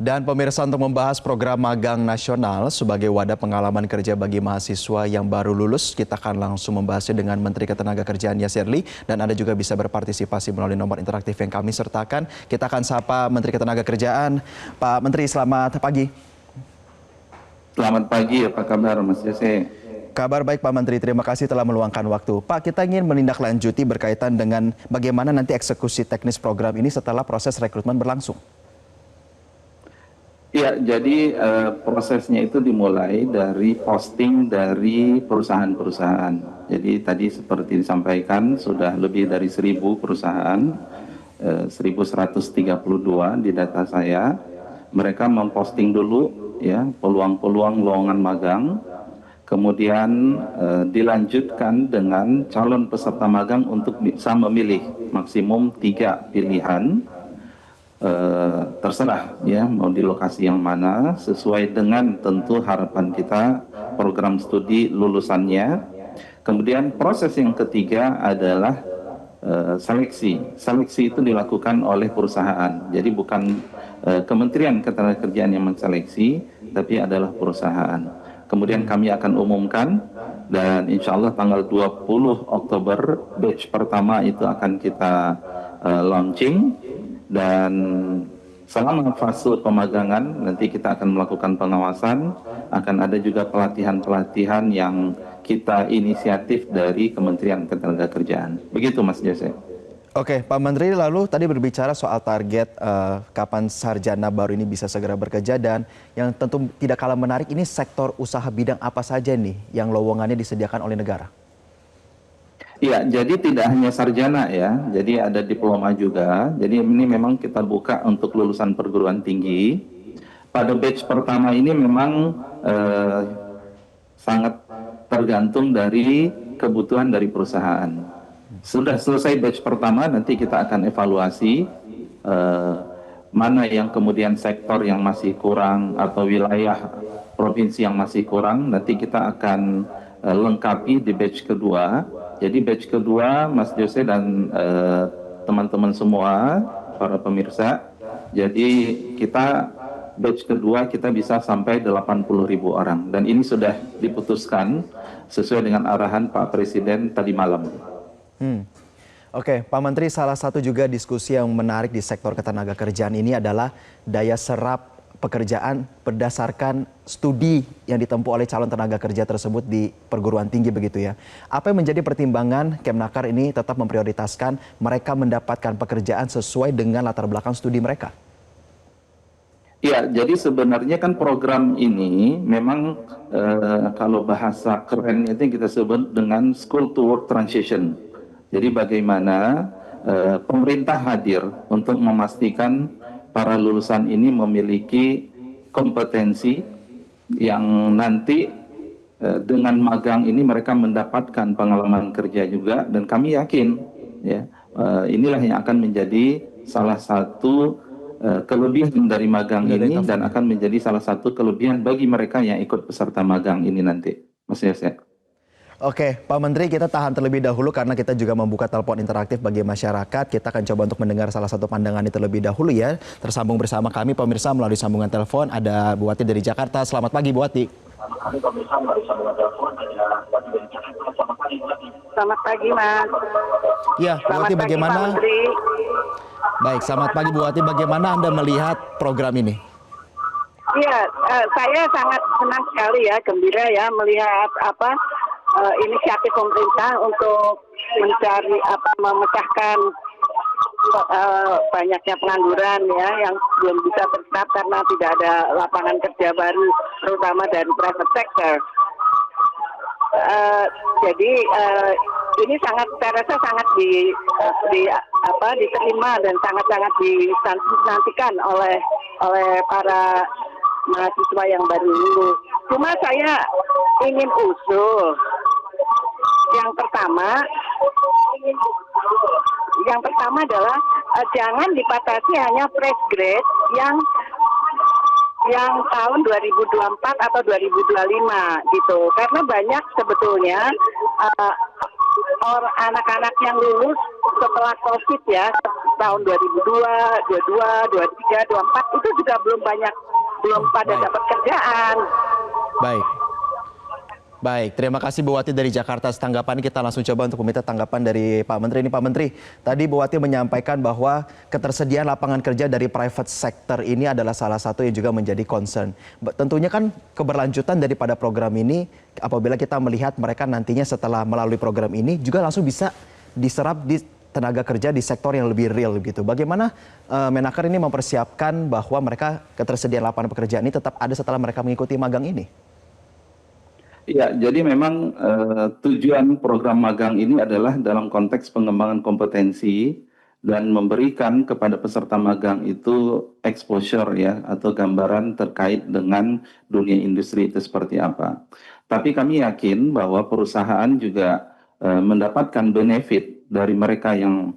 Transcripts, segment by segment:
Dan pemirsa, untuk membahas program magang nasional sebagai wadah pengalaman kerja bagi mahasiswa yang baru lulus, kita akan langsung membahasnya dengan Menteri Ketenagakerjaan Yasir Ly, dan Anda juga bisa berpartisipasi melalui nomor interaktif yang kami sertakan. Kita akan sapa Menteri Ketenagakerjaan. Pak Menteri, selamat pagi. Selamat pagi, apa kabar Mas Jose? Kabar baik Pak Menteri, terima kasih telah meluangkan waktu. Pak, kita ingin menindaklanjuti berkaitan dengan bagaimana nanti eksekusi teknis program ini setelah proses rekrutmen berlangsung. Ya, jadi prosesnya itu dimulai dari posting dari perusahaan-perusahaan. Jadi tadi seperti disampaikan sudah lebih dari 1.000 perusahaan, 1.132 di data saya. Mereka memposting dulu ya peluang-peluang lowongan magang. Kemudian dilanjutkan dengan calon peserta magang untuk bisa memilih maksimum 3 pilihan. Terserah ya mau di lokasi yang mana sesuai dengan tentu harapan kita program studi lulusannya. Kemudian proses yang ketiga adalah seleksi. Seleksi itu dilakukan oleh perusahaan. Jadi bukan Kementerian Ketenagakerjaan yang menseleksi, tapi adalah perusahaan. Kemudian kami akan umumkan dan insya Allah tanggal 20 Oktober batch pertama itu akan kita launching. Dan selama fase pemagangan nanti kita akan melakukan pengawasan, akan ada juga pelatihan-pelatihan yang kita inisiatif dari Kementerian Ketenagakerjaan. Begitu Mas Jose. Oke, Pak Menteri, lalu tadi berbicara soal target kapan sarjana baru ini bisa segera bekerja, dan yang tentu tidak kalah menarik ini sektor usaha bidang apa saja nih yang lowongannya disediakan oleh negara? Ya, jadi tidak hanya sarjana ya, jadi ada diploma juga. Jadi ini memang kita buka untuk lulusan perguruan tinggi. Pada batch pertama ini memang sangat tergantung dari kebutuhan dari perusahaan. Sudah selesai batch pertama, nanti kita akan evaluasi mana yang kemudian sektor yang masih kurang atau wilayah provinsi yang masih kurang. Nanti kita akan lengkapi di batch kedua. Jadi batch kedua, Mas Jose dan teman-teman semua, para pemirsa, jadi kita batch kedua kita bisa sampai 80.000 orang. Dan ini sudah diputuskan sesuai dengan arahan Pak Presiden tadi malam. Oke, Pak Menteri, salah satu juga diskusi yang menarik di sektor ketenagakerjaan ini adalah daya serap pekerjaan berdasarkan studi yang ditempuh oleh calon tenaga kerja tersebut di perguruan tinggi begitu ya. Apa yang menjadi pertimbangan Kemnaker ini tetap memprioritaskan mereka mendapatkan pekerjaan sesuai dengan latar belakang studi mereka? Ya, jadi sebenarnya kan program ini memang kalau bahasa kerennya itu kita sebut dengan school to work transition. Jadi bagaimana pemerintah hadir untuk memastikan para lulusan ini memiliki kompetensi yang nanti dengan magang ini mereka mendapatkan pengalaman kerja juga, dan kami yakin ya inilah yang akan menjadi salah satu kelebihan dari magang ini dan akan menjadi salah satu kelebihan bagi mereka yang ikut peserta magang ini nanti, Mas Yose. Oke, Pak Menteri, kita tahan terlebih dahulu karena kita juga membuka telepon interaktif bagi masyarakat. Kita akan coba untuk mendengar salah satu pandangan ini terlebih dahulu ya. Tersambung bersama kami pemirsa melalui sambungan telepon. Ada Bu Wati dari Jakarta. Selamat pagi Bu Wati. Selamat pagi Mas. Ya, Bu Wati, bagaimana? Baik, selamat pagi Bu Wati. Bagaimana Anda melihat program ini? Iya, saya sangat senang sekali ya, gembira ya melihat inisiatif pemerintah untuk mencari memecahkan banyaknya pengangguran ya yang belum bisa tetap karena tidak ada lapangan kerja baru, terutama dari private sector. Jadi ini saya rasa sangat diterima dan sangat dinantikan oleh para mahasiswa yang baru lulus. Cuma saya ingin usul yang pertama adalah jangan dipatasi hanya fresh grade yang tahun 2024 atau 2025 gitu, karena banyak sebetulnya anak-anak yang lulus setelah COVID ya, tahun 2002, 22, 23, 24 itu juga belum pada Baik. dapat kerjaan. Baik. Baik, terima kasih Bu Wati dari Jakarta. Tanggapan kita langsung coba untuk meminta tanggapan dari Pak Menteri. Ini Pak Menteri, tadi Bu Wati menyampaikan bahwa ketersediaan lapangan kerja dari private sector ini adalah salah satu yang juga menjadi concern. Tentunya kan keberlanjutan daripada program ini, apabila kita melihat mereka nantinya setelah melalui program ini juga langsung bisa diserap di tenaga kerja di sektor yang lebih real gitu. Bagaimana Menaker ini mempersiapkan bahwa mereka ketersediaan lapangan pekerjaan ini tetap ada setelah mereka mengikuti magang ini? Ya, jadi memang tujuan program magang ini adalah dalam konteks pengembangan kompetensi dan memberikan kepada peserta magang itu exposure ya atau gambaran terkait dengan dunia industri itu seperti apa. Tapi kami yakin bahwa perusahaan juga mendapatkan benefit dari mereka yang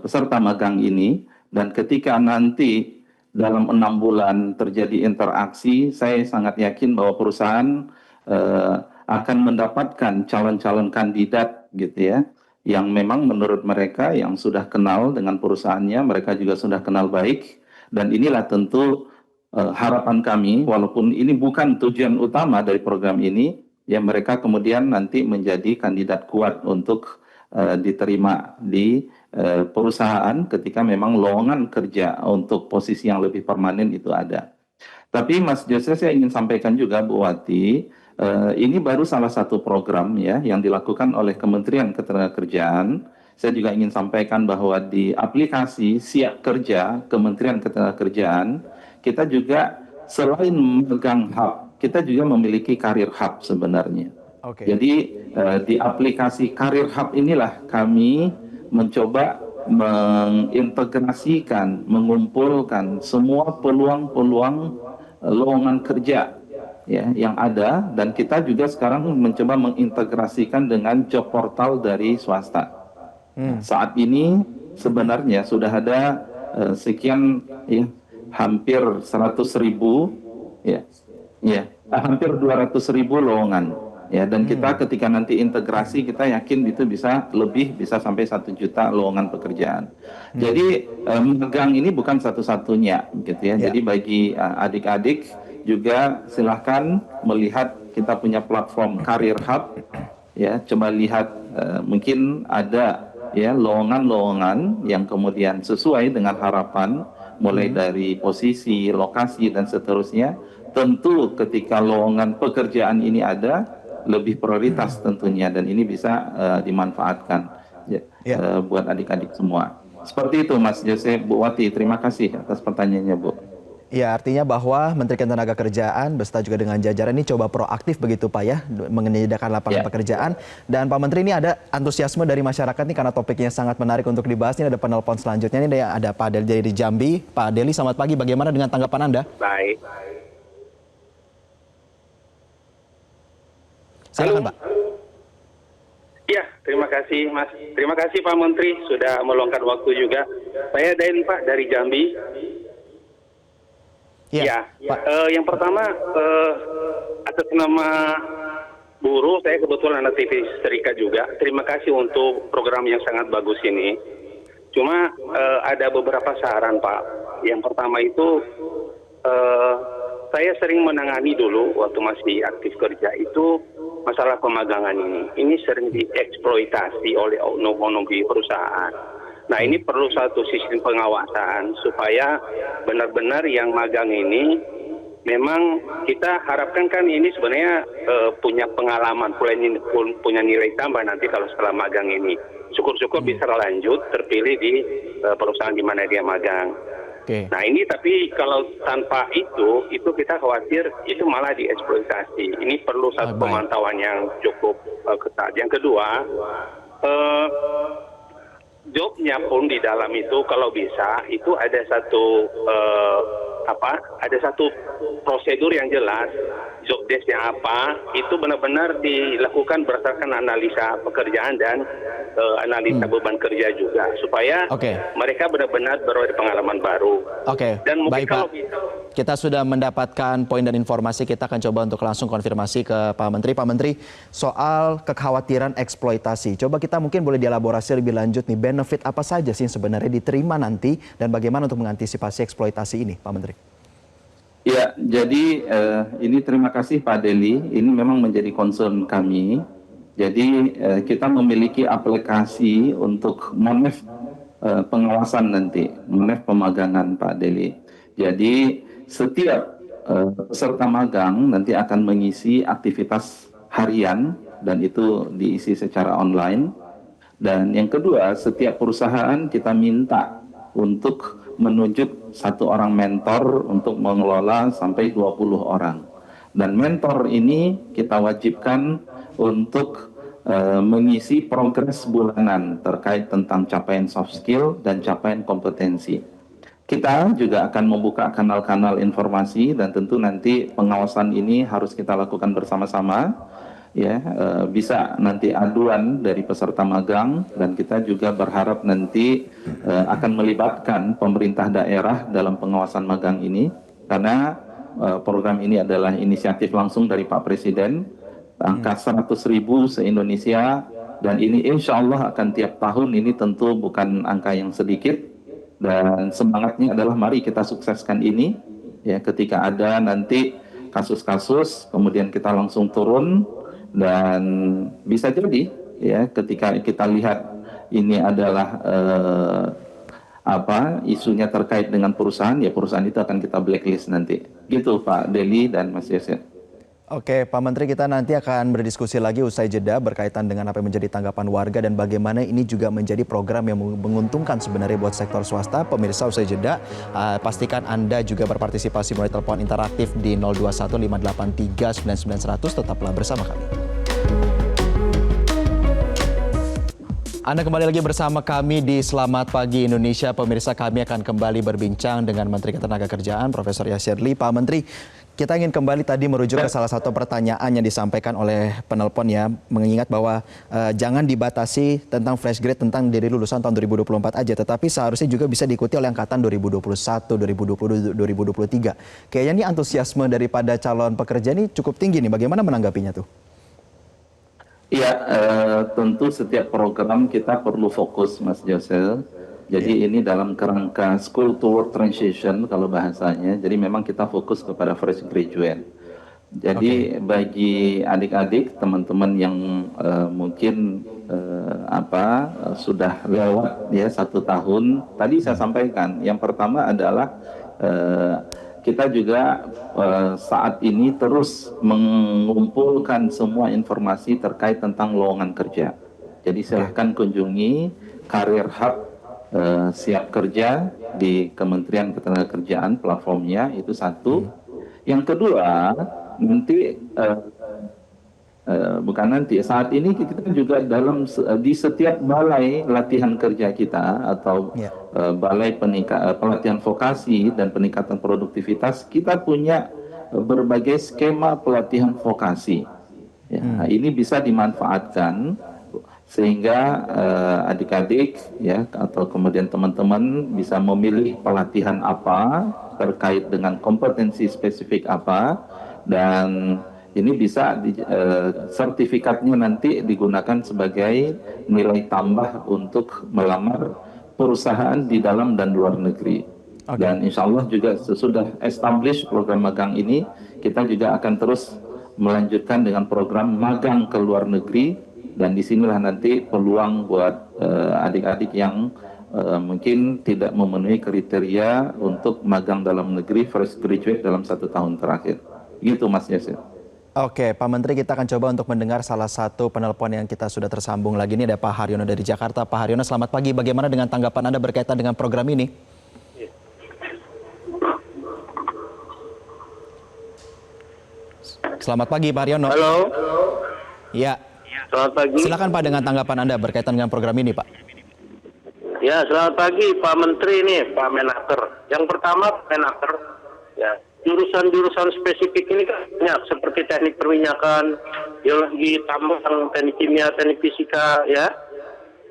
peserta magang ini, dan ketika nanti dalam 6 bulan terjadi interaksi, saya sangat yakin bahwa perusahaan akan mendapatkan calon-calon kandidat gitu ya, yang memang menurut mereka yang sudah kenal dengan perusahaannya, mereka juga sudah kenal baik, dan inilah tentu harapan kami, walaupun ini bukan tujuan utama dari program ini, ya mereka kemudian nanti menjadi kandidat kuat untuk diterima di perusahaan ketika memang lowongan kerja untuk posisi yang lebih permanen itu ada. Tapi Mas Jose, saya ingin sampaikan juga Bu Wati, ini baru salah satu program ya yang dilakukan oleh Kementerian Ketenagakerjaan. Saya juga ingin sampaikan bahwa di aplikasi Siap Kerja Kementerian Ketenagakerjaan, kita juga selain memegang hub, kita juga memiliki karir hub sebenarnya. Oke. Jadi di aplikasi karir hub inilah kami mencoba mengintegrasikan, mengumpulkan semua peluang-peluang lowongan kerja ya yang ada, dan kita juga sekarang mencoba mengintegrasikan dengan job portal dari swasta. Saat ini sebenarnya sudah ada sekian ya, hampir 100.000 ya, hampir 200.000 lowongan ya, dan kita ketika nanti integrasi kita yakin itu bisa sampai 1 juta lowongan pekerjaan. Jadi magang ini bukan satu-satunya gitu ya. Jadi bagi adik-adik juga silahkan melihat kita punya platform Career Hub ya, coba lihat mungkin ada ya lowongan-lowongan yang kemudian sesuai dengan harapan mulai dari posisi, lokasi dan seterusnya. Tentu ketika lowongan pekerjaan ini ada, lebih prioritas tentunya, dan ini bisa dimanfaatkan buat adik-adik semua. Seperti itu Mas Jose. Bu Wati, terima kasih atas pertanyaannya Bu. Ya, artinya bahwa Menteri Ketenagakerjaan beserta juga dengan jajaran ini coba proaktif begitu Pak ya, menyediakan lapangan pekerjaan. Dan Pak Menteri, ini ada antusiasme dari masyarakat nih karena topiknya sangat menarik untuk dibahas. Ini ada penelpon selanjutnya, ini ada Pak Deli dari Jambi. Pak Deli, selamat pagi, bagaimana dengan tanggapan Anda? Baik. Silakan Pak. Ya, terima kasih Mas. Terima kasih Pak Menteri sudah meluangkan waktu juga. Saya Deli Pak dari Jambi. Ya, yang pertama atas nama buruh, saya kebetulan anak TV Serika juga. Terima kasih untuk program yang sangat bagus ini. Cuma ada beberapa saran Pak. Yang pertama itu saya sering menangani dulu waktu masih aktif kerja itu masalah pemagangan ini. Ini sering dieksploitasi oleh oknum-oknum di perusahaan. Nah, ini perlu satu sistem pengawasan supaya benar-benar yang magang ini memang kita harapkan kan ini sebenarnya punya pengalaman, punya nilai tambah nanti kalau setelah magang ini. Syukur-syukur bisa lanjut terpilih di perusahaan di mana dia magang. Nah ini tapi kalau tanpa itu kita khawatir itu malah dieksploitasi. Ini perlu satu pemantauan yang cukup ketat. Yang kedua, jobnya pun di dalam itu kalau bisa itu ada satu ada satu prosedur yang jelas, job desk-nya apa, itu benar-benar dilakukan berdasarkan analisa pekerjaan dan analisa beban kerja juga, supaya mereka benar-benar beroleh pengalaman baru. Oke, Dan mungkin baik kalau Pak. bisa, kita sudah mendapatkan poin dan informasi. Kita akan coba untuk langsung konfirmasi ke Pak Menteri. Pak Menteri, soal kekhawatiran eksploitasi. Coba kita mungkin boleh dielaborasi lebih lanjut nih, benefit apa saja sih yang sebenarnya diterima nanti dan bagaimana untuk mengantisipasi eksploitasi ini, Pak Menteri? Ya, jadi ini terima kasih Pak Deli. Ini memang menjadi concern kami. Jadi kita memiliki aplikasi untuk monef pengawasan nanti, monef pemagangan Pak Deli. Jadi setiap peserta magang nanti akan mengisi aktivitas harian dan itu diisi secara online. Dan yang kedua, setiap perusahaan kita minta untuk menunjuk satu orang mentor untuk mengelola sampai 20 orang. Dan mentor ini kita wajibkan untuk mengisi progres bulanan terkait tentang capaian soft skill dan capaian kompetensi. Kita juga akan membuka kanal-kanal informasi dan tentu nanti pengawasan ini harus kita lakukan bersama-sama. Ya, bisa nanti aduan dari peserta magang dan kita juga berharap nanti akan melibatkan pemerintah daerah dalam pengawasan magang ini karena program ini adalah inisiatif langsung dari Pak Presiden, angka 100.000 se-Indonesia dan ini insya Allah akan tiap tahun. Ini tentu bukan angka yang sedikit. Dan semangatnya adalah mari kita sukseskan ini ya, ketika ada nanti kasus-kasus kemudian kita langsung turun dan bisa jadi ya ketika kita lihat ini adalah isunya terkait dengan perusahaan, ya perusahaan itu akan kita blacklist nanti. Gitu Pak Deli dan Mas Yasir. Oke, Pak Menteri, kita nanti akan berdiskusi lagi usai jeda berkaitan dengan apa yang menjadi tanggapan warga dan bagaimana ini juga menjadi program yang menguntungkan sebenarnya buat sektor swasta. Pemirsa, usai jeda, pastikan Anda juga berpartisipasi melalui telepon interaktif di 0215839900. Tetaplah bersama kami. Anda kembali lagi bersama kami di Selamat Pagi Indonesia. Pemirsa, kami akan kembali berbincang dengan Menteri Ketenagakerjaan Profesor Yasir Ly. Pak Menteri, kita ingin kembali tadi merujuk ke salah satu pertanyaan yang disampaikan oleh penelpon ya, mengingat bahwa jangan dibatasi tentang fresh grade tentang dari lulusan tahun 2024 aja, tetapi seharusnya juga bisa diikuti oleh angkatan 2021, 2020, 2023. Kayaknya ini antusiasme daripada calon pekerja ini cukup tinggi nih, bagaimana menanggapinya tuh? Iya, tentu setiap program kita perlu fokus Mas Josel. Jadi ini dalam kerangka school to work transition kalau bahasanya. Jadi memang kita fokus kepada fresh graduate. Jadi bagi adik-adik, teman-teman yang mungkin sudah lewat ya 1 tahun, tadi saya sampaikan. Yang pertama adalah kita juga saat ini terus mengumpulkan semua informasi terkait tentang lowongan kerja. Jadi silahkan kunjungi Career Hub Siap Kerja di Kementerian Ketenagakerjaan, platformnya itu satu. Yang kedua, saat ini kita juga di setiap balai latihan kerja kita atau balai pelatihan vokasi dan peningkatan produktivitas, kita punya berbagai skema pelatihan vokasi. Ya, ini bisa dimanfaatkan sehingga adik-adik ya atau kemudian teman-teman bisa memilih pelatihan apa terkait dengan kompetensi spesifik apa, dan ini bisa sertifikatnya nanti digunakan sebagai nilai tambah untuk melamar perusahaan di dalam dan luar negeri. Dan insya Allah juga sesudah establish program magang ini, kita juga akan terus melanjutkan dengan program magang ke luar negeri. Dan disinilah nanti peluang buat adik-adik yang mungkin tidak memenuhi kriteria untuk magang dalam negeri fresh graduate dalam 1 tahun terakhir. Gitu Mas Yasir. Oke, Pak Menteri, kita akan coba untuk mendengar salah satu penelpon yang kita sudah tersambung lagi. Ini ada Pak Haryono dari Jakarta. Pak Haryono, selamat pagi. Bagaimana dengan tanggapan Anda berkaitan dengan program ini? Selamat pagi, Pak Haryono. Halo. Ya. Selamat pagi. Silakan Pak dengan tanggapan Anda berkaitan dengan program ini, Pak. Ya, selamat pagi Pak Menteri nih, Pak Menaker. Yang pertama Pak Menaker, ya jurusan-jurusan spesifik ini kan banyak seperti teknik perminyakan, geologi tambang, teknik kimia, teknik fisika, ya.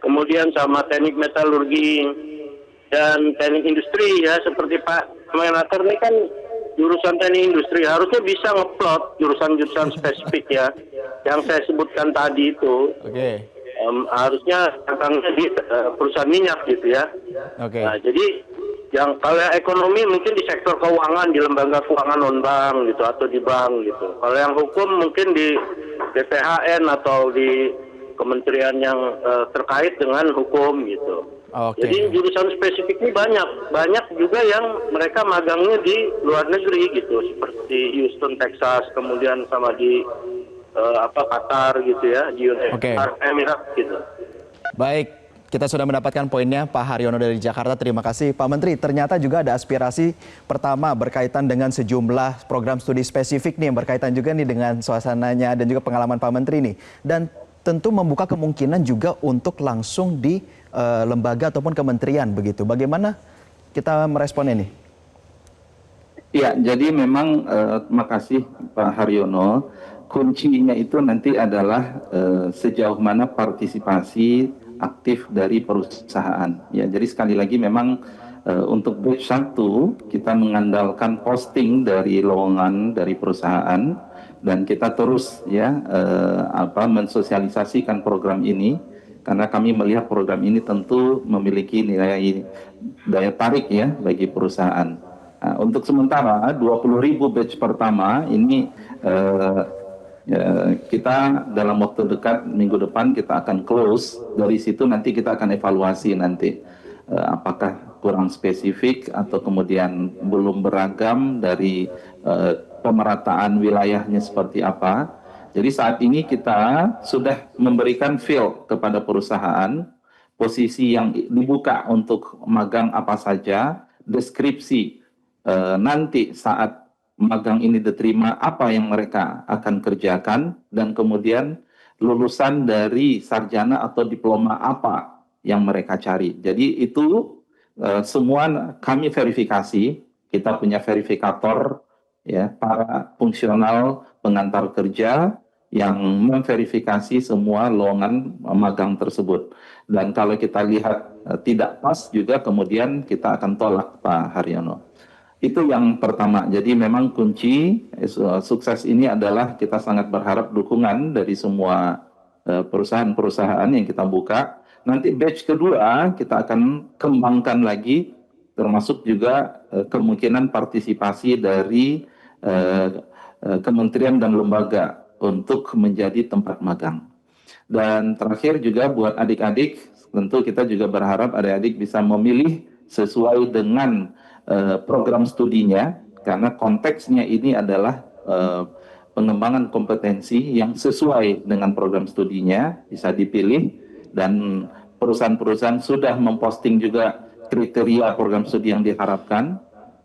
Kemudian sama teknik metalurgi dan teknik industri ya, seperti Pak Menaker ini kan jurusan teknik industri harusnya bisa ngeplot jurusan-jurusan spesifik ya, yang saya sebutkan tadi itu. Oke. Harusnya datangnya di perusahaan minyak gitu ya. Oke. Nah, jadi yang kalau yang ekonomi mungkin di sektor keuangan, di lembaga keuangan non bank gitu atau di bank gitu. Kalau yang hukum mungkin di BPHN atau di kementerian yang terkait dengan hukum gitu. Oke. Jadi jurusan spesifik ini banyak juga yang mereka magangnya di luar negeri gitu, seperti Houston, Texas, kemudian sama di Qatar gitu ya, di Oke. Emirat gitu. Baik, kita sudah mendapatkan poinnya Pak Haryono dari Jakarta. Terima kasih Pak Menteri. Ternyata juga ada aspirasi pertama berkaitan dengan sejumlah program studi spesifik nih yang berkaitan juga nih dengan suasananya dan juga pengalaman Pak Menteri nih. Dan tentu membuka kemungkinan juga untuk langsung di lembaga ataupun kementerian begitu. Bagaimana kita meresponnya nih? Ya, jadi memang makasih Pak Haryono. Kuncinya itu nanti adalah sejauh mana partisipasi aktif dari perusahaan. Ya, jadi sekali lagi memang untuk batch 1 kita mengandalkan posting dari lowongan dari perusahaan dan kita terus ya mensosialisasikan program ini karena kami melihat program ini tentu memiliki nilai daya tarik ya bagi perusahaan. Nah, untuk sementara 20.000 batch pertama ini kita dalam waktu dekat minggu depan kita akan close. Dari situ nanti kita akan evaluasi nanti apakah kurang spesifik atau kemudian belum beragam dari pemerataan wilayahnya seperti apa. Jadi saat ini kita sudah memberikan feel kepada perusahaan posisi yang dibuka untuk magang apa saja, deskripsi nanti saat magang ini diterima apa yang mereka akan kerjakan dan kemudian lulusan dari sarjana atau diploma apa yang mereka cari. Jadi itu semua kami verifikasi, kita punya verifikator ya, para fungsional pengantar kerja yang memverifikasi semua lowongan magang tersebut. Dan kalau kita lihat tidak pas juga kemudian kita akan tolak Pak Haryono. Itu yang pertama. Jadi memang kunci sukses ini adalah kita sangat berharap dukungan dari semua perusahaan-perusahaan yang kita buka. Nanti batch kedua kita akan kembangkan lagi termasuk juga kemungkinan partisipasi dari kementerian dan lembaga untuk menjadi tempat magang. Dan terakhir juga buat adik-adik, tentu kita juga berharap adik-adik bisa memilih sesuai dengan program studinya, karena konteksnya ini adalah pengembangan kompetensi yang sesuai dengan program studinya, bisa dipilih, dan perusahaan-perusahaan sudah memposting juga kriteria program studi yang diharapkan.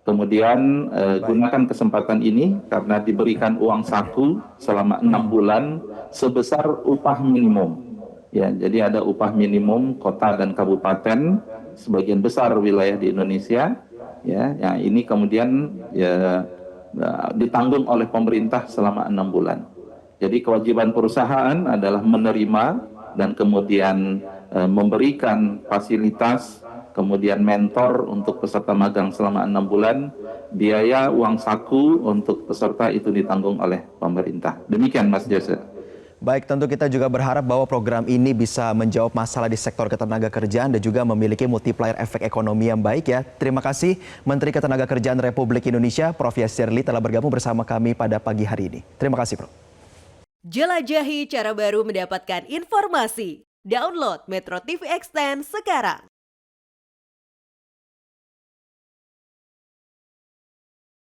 Kemudian gunakan kesempatan ini karena diberikan uang saku selama 6 bulan sebesar upah minimum. Ya, jadi ada upah minimum kota dan kabupaten sebagian besar wilayah di Indonesia. Ya, yang ini kemudian ya, ditanggung oleh pemerintah selama 6 bulan. Jadi kewajiban perusahaan adalah menerima dan kemudian memberikan fasilitas, kemudian mentor untuk peserta magang selama 6 bulan, biaya uang saku untuk peserta itu ditanggung oleh pemerintah. Demikian Mas Jose. Baik, tentu kita juga berharap bahwa program ini bisa menjawab masalah di sektor ketenagakerjaan dan juga memiliki multiplier efek ekonomi yang baik ya. Terima kasih Menteri Ketenagakerjaan Republik Indonesia, Prof. Yasirli telah bergabung bersama kami pada pagi hari ini. Terima kasih, Prof. Jelajahi cara baru mendapatkan informasi. Download Metro TV Extend sekarang.